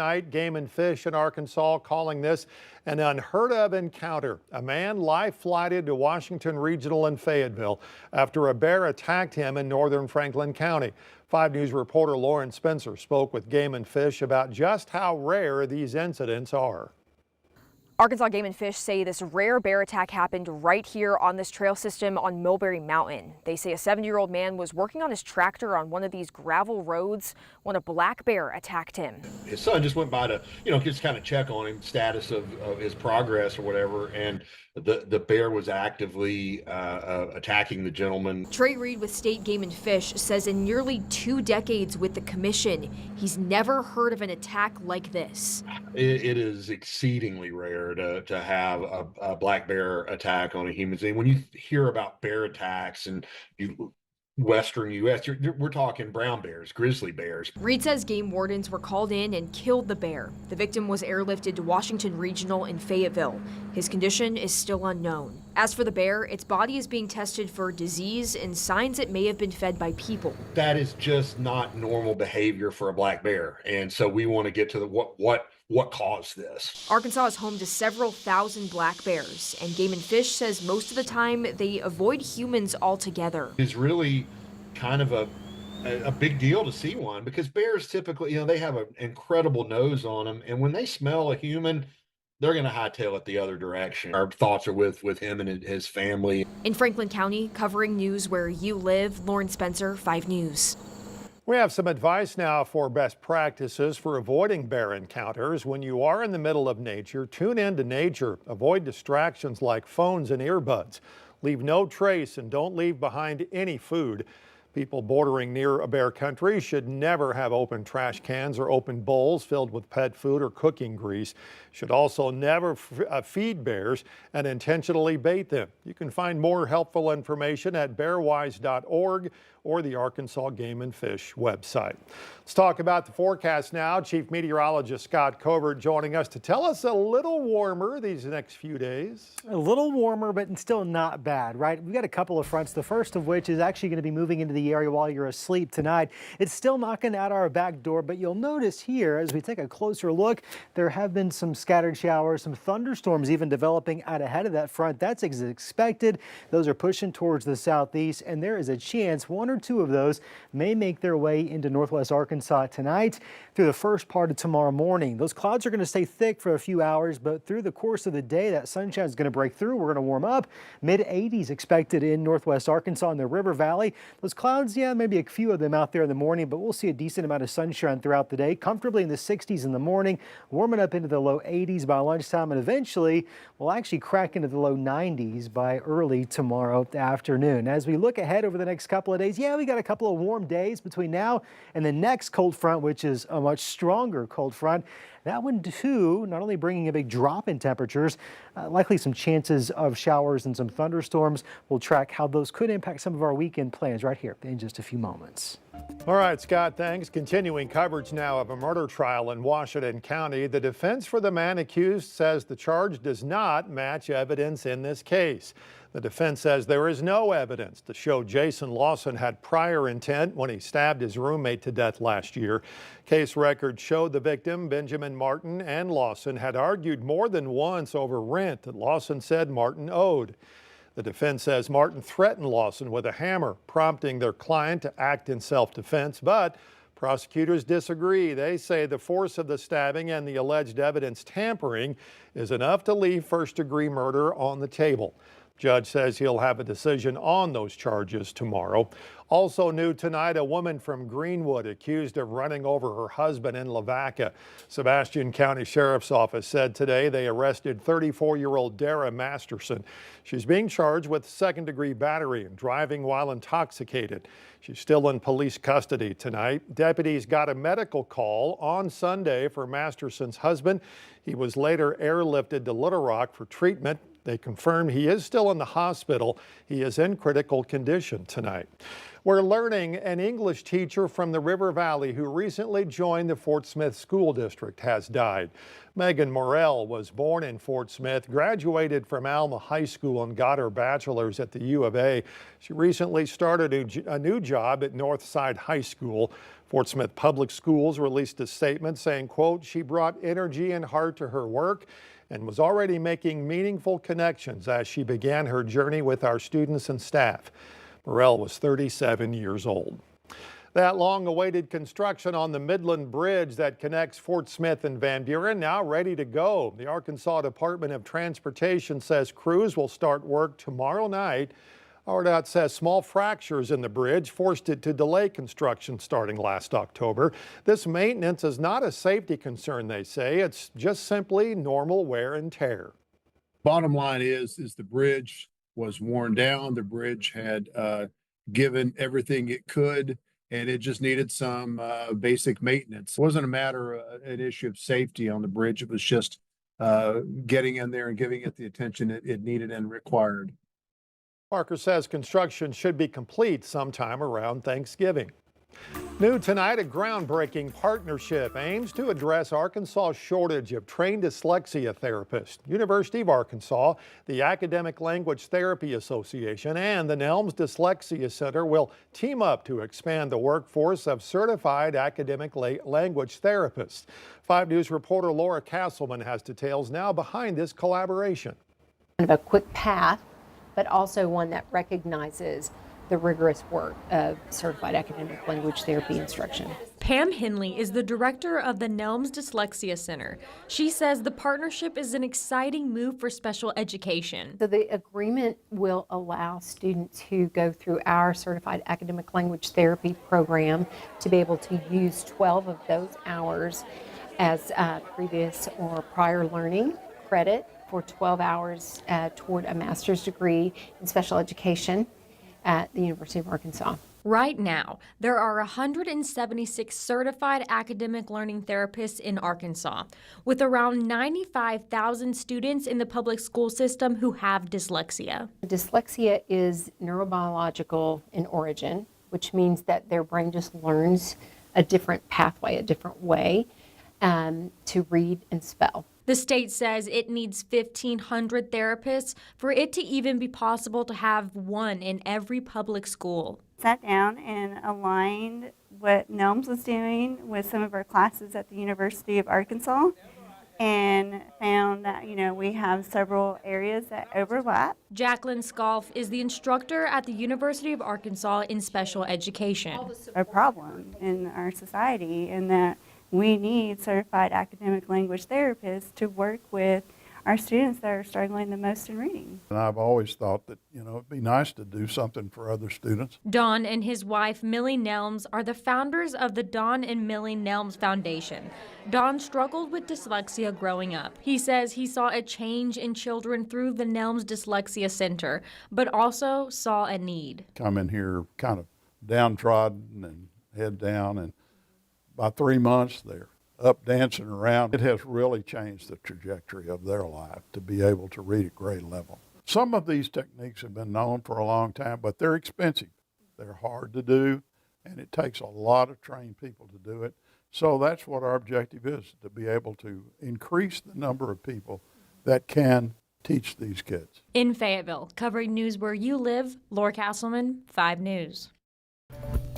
Night, Game and Fish in Arkansas calling this an unheard of encounter. A man life flighted to Washington Regional in Fayetteville after a bear attacked him in northern Franklin County. 5 News reporter Lauren Spencer spoke with Game and Fish about just how rare these incidents are. Arkansas Game and Fish say this rare bear attack happened right here on this trail system on Mulberry Mountain. They say a 70-year-old man was working on his tractor on one of these gravel roads when a black bear attacked him. His son just went by to, just kind of check on him, status of his progress or whatever, and the bear was actively attacking the gentleman. Trey Reed with State Game and Fish says in nearly 2 decades with the commission, he's never heard of an attack like this. It is exceedingly rare to have a black bear attack on a human being. When you hear about bear attacks and Western U.S., we're talking brown bears, grizzly bears. Reed says game wardens were called in and killed the bear. The victim was airlifted to Washington Regional in Fayetteville. His condition is still unknown. As for the bear, its body is being tested for disease and signs it may have been fed by people. That is just not normal behavior for a black bear. And so we want to get to what caused this. Arkansas is home to several thousand black bears, and Game and Fish says most of the time they avoid humans altogether. It's really kind of a big deal to see one, because bears typically, they have an incredible nose on them, and when they smell a human, they're going to hightail it the other direction. Our thoughts are with him and his family. In Franklin County, covering news where you live, Lauren Spencer, 5 News. We have some advice now for best practices for avoiding bear encounters. When you are in the middle of nature, tune into nature. Avoid distractions like phones and earbuds. Leave no trace and don't leave behind any food. People bordering near a bear country should never have open trash cans or open bowls filled with pet food or cooking grease. Should also never feed bears and intentionally bait them. You can find more helpful information at bearwise.org or the Arkansas Game and Fish website. Let's talk about the forecast now. Chief Meteorologist Scott Covert joining us to tell us a little warmer these next few days. A little warmer, but still not bad, right? We've got a couple of fronts, the first of which is actually going to be moving into the area while you're asleep tonight. It's still knocking at our back door, but you'll notice here as we take a closer look, there have been some scattered showers, some thunderstorms even developing out ahead of that front. That's as expected. Those are pushing towards the southeast, and there is a chance 1 or 2 of those may make their way into northwest Arkansas tonight through the first part of tomorrow morning. Those clouds are going to stay thick for a few hours, but through the course of the day, that sunshine is going to break through. We're going to warm up. Mid-80s expected in northwest Arkansas in the River Valley. Those clouds, maybe a few of them out there in the morning, but we'll see a decent amount of sunshine throughout the day, comfortably in the 60s in the morning, warming up into the low 80s by lunchtime, and eventually we'll actually crack into the low 90s by early tomorrow afternoon. As we look ahead over the next couple of days, we got a couple of warm days between now and the next cold front, which is a much stronger cold front. That one too, not only bringing a big drop in temperatures, likely some chances of showers and some thunderstorms. We'll track how those could impact some of our weekend plans right here in just a few moments. All right, Scott, thanks. Continuing coverage now of a murder trial in Washington County. The defense for the man accused says the charge does not match evidence in this case. The defense says there is no evidence to show Jason Lawson had prior intent when he stabbed his roommate to death last year. Case records showed the victim, Benjamin Martin, and Lawson had argued more than once over rent that Lawson said Martin owed. The defense says Martin threatened Lawson with a hammer, prompting their client to act in self-defense, but prosecutors disagree. They say the force of the stabbing and the alleged evidence tampering is enough to leave first-degree murder on the table. Judge says he'll have a decision on those charges tomorrow. Also new tonight, a woman from Greenwood accused of running over her husband in Lavaca. Sebastian County Sheriff's Office said today they arrested 34-year-old Dara Masterson. She's being charged with second-degree battery and driving while intoxicated. She's still in police custody tonight. Deputies got a medical call on Sunday for Masterson's husband. He was later airlifted to Little Rock for treatment. They confirmed he is still in the hospital. He is in critical condition tonight. We're learning an English teacher from the River Valley who recently joined the Fort Smith School District has died. Megan Morrell was born in Fort Smith, graduated from Alma High School, and got her bachelor's at the U of A. She recently started a new job at Northside High School. Fort Smith Public Schools released a statement saying, quote, "She brought energy and heart to her work and was already making meaningful connections as she began her journey with our students and staff." Morrell was 37 years old. That long-awaited construction on the Midland Bridge that connects Fort Smith and Van Buren now ready to go. The Arkansas Department of Transportation says crews will start work tomorrow night. RDOT says small fractures in the bridge forced it to delay construction starting last October. This maintenance is not a safety concern, they say. It's just simply normal wear and tear. Bottom line is the bridge was worn down. The bridge had given everything it could, and it just needed some basic maintenance. It wasn't a matter of an issue of safety on the bridge. It was just getting in there and giving it the attention it needed and required. Parker says construction should be complete sometime around Thanksgiving. New tonight, a groundbreaking partnership aims to address Arkansas' shortage of trained dyslexia therapists. University of Arkansas, the Academic Language Therapy Association, and the Nelms Dyslexia Center will team up to expand the workforce of certified academic language therapists. 5 News reporter Laura Castleman has details now behind this collaboration. Kind of a quick path, but also one that recognizes the rigorous work of certified academic language therapy instruction. Pam Henley is the director of the Nelms Dyslexia Center. She says the partnership is an exciting move for special education. So the agreement will allow students who go through our certified academic language therapy program to be able to use 12 of those hours as previous or prior learning credit for 12 hours toward a master's degree in special education at the University of Arkansas. Right now, there are 176 certified academic learning therapists in Arkansas, with around 95,000 students in the public school system who have dyslexia. Dyslexia is neurobiological in origin, which means that their brain just learns a different pathway, a different way to read and spell. The state says it needs 1,500 therapists for it to even be possible to have one in every public school. Sat down and aligned what Nelms was doing with some of our classes at the University of Arkansas and found that, we have several areas that overlap. Jacqueline Scolf is the instructor at the University of Arkansas in special education. A problem in our society, and that we need certified academic language therapists to work with our students that are struggling the most in reading. And I've always thought that, it'd be nice to do something for other students. Don and his wife, Millie Nelms, are the founders of the Don and Millie Nelms Foundation. Don struggled with dyslexia growing up. He says he saw a change in children through the Nelms Dyslexia Center, but also saw a need. Come in here kind of downtrodden and head down, and by 3 months, they're up dancing around. It has really changed the trajectory of their life to be able to read at grade level. Some of these techniques have been known for a long time, but they're expensive. They're hard to do, and it takes a lot of trained people to do it. So that's what our objective is, to be able to increase the number of people that can teach these kids. In Fayetteville, covering news where you live, Laura Castleman, 5 News.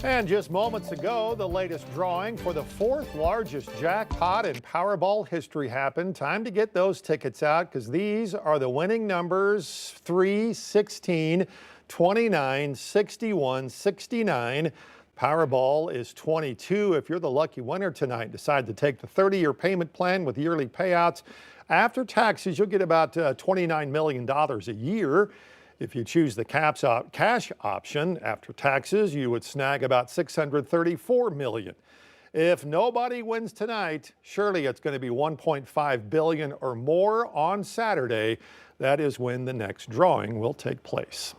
And just moments ago, the latest drawing for the 4th largest jackpot in Powerball history happened. Time to get those tickets out, because these are the winning numbers: 3, 16, 29, 61, 69. Powerball is 22. If you're the lucky winner tonight, decide to take the 30-year payment plan with yearly payouts. After taxes, you'll get about $29 million a year. If you choose the cash option, after taxes, you would snag about $634 million. If nobody wins tonight, surely it's going to be $1.5 billion or more on Saturday. That is when the next drawing will take place.